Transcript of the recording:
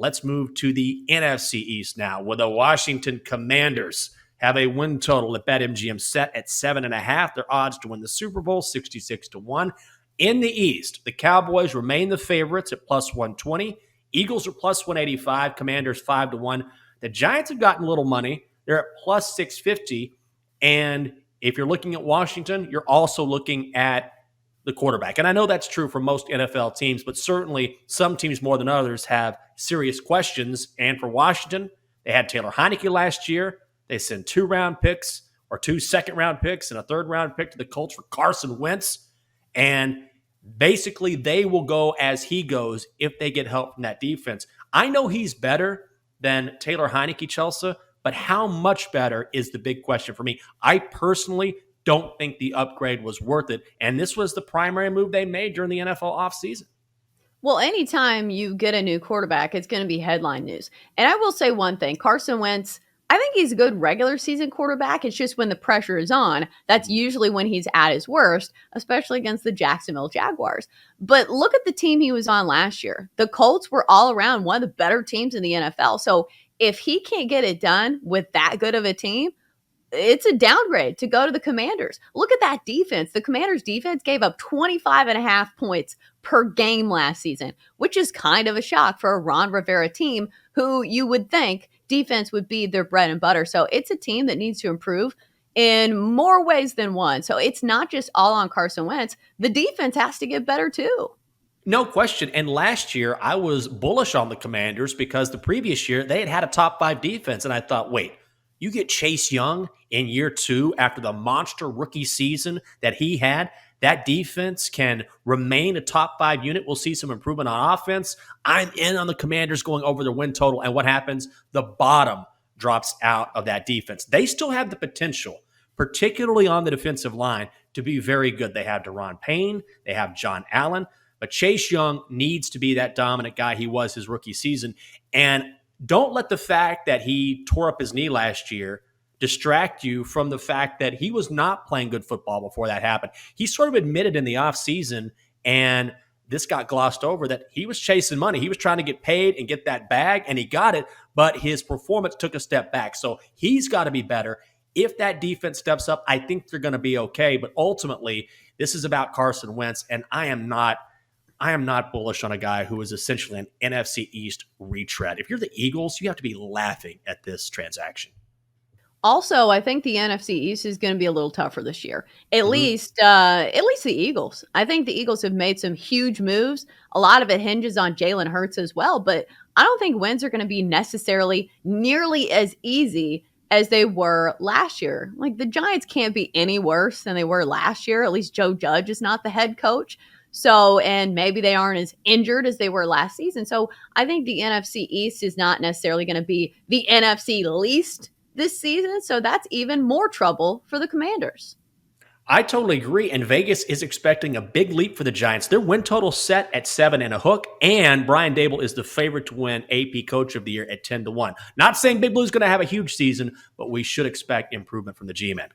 Let's move to the NFC East now, where the Washington Commanders have a win total at BetMGM set at 7.5. Their odds to win the Super Bowl, 66-1. In the East, the Cowboys remain the favorites at plus 120. Eagles are plus 185. Commanders 5-1. The Giants have gotten a little money. They're at plus 650. And if you're looking at Washington, you're also looking at the quarterback. And I know that's true for most NFL teams, but certainly some teams more than others have serious questions. And for Washington, they had Taylor Heineke last year. They sent 2 second-round picks and a third-round pick to the Colts for Carson Wentz. And basically, they will go as he goes if they get help from that defense. I know he's better than Taylor Heineke, Chelsa, but how much better is the big question for me. I personally don't think the upgrade was worth it, and this was the primary move they made during the NFL offseason. Well, anytime you get a new quarterback, it's going to be headline news. And I will say one thing, Carson Wentz, I think he's a good regular season quarterback. It's just when the pressure is on, that's usually when he's at his worst, especially against the Jacksonville Jaguars. But look at the team he was on last year. The Colts were all around one of the better teams in the NFL. So if he can't get it done with that good of a team, it's a downgrade to go to the Commanders. Look at that defense. The Commanders defense gave up 25.5 points per game last season, which is kind of a shock for a Ron Rivera team who you would think defense would be their bread and butter. So it's a team that needs to improve in more ways than one. So it's not just all on Carson Wentz. The defense has to get better too. No question. And last year, I was bullish on the Commanders because the previous year, they had a top 5 defense. And I thought, wait, you get Chase Young in year 2 after the monster rookie season that he had. That defense can remain a top 5 unit. We'll see some improvement on offense. I'm in on the Commanders going over their win total. And what happens? The bottom drops out of that defense. They still have the potential, particularly on the defensive line, to be very good. They have Deron Payne. They have John Allen. But Chase Young needs to be that dominant guy he was his rookie season. And don't let the fact that he tore up his knee last year distract you from the fact that he was not playing good football before that happened. He sort of admitted in the offseason, and this got glossed over, that he was chasing money. He was trying to get paid and get that bag, and he got it, but his performance took a step back. So he's got to be better. If that defense steps up, I think they're going to be okay. But ultimately, this is about Carson Wentz, and I am not bullish on a guy who is essentially an NFC East retread. If you're the Eagles, you have to be laughing at this transaction. Also, I think the NFC East is going to be a little tougher this year. At least the Eagles. I think the Eagles have made some huge moves. A lot of it hinges on Jalen Hurts as well, but I don't think wins are going to be necessarily nearly as easy as they were last year. Like, the Giants can't be any worse than they were last year. At least Joe Judge is not the head coach. So, and maybe they aren't as injured as they were last season. So I think the NFC East is not necessarily going to be the NFC least this season. So that's even more trouble for the Commanders. I totally agree. And Vegas is expecting a big leap for the Giants. Their win total set at 7 and a hook. And Brian Dable is the favorite to win AP Coach of the Year at 10-1. Not saying Big Blue's going to have a huge season, but we should expect improvement from the G-Men.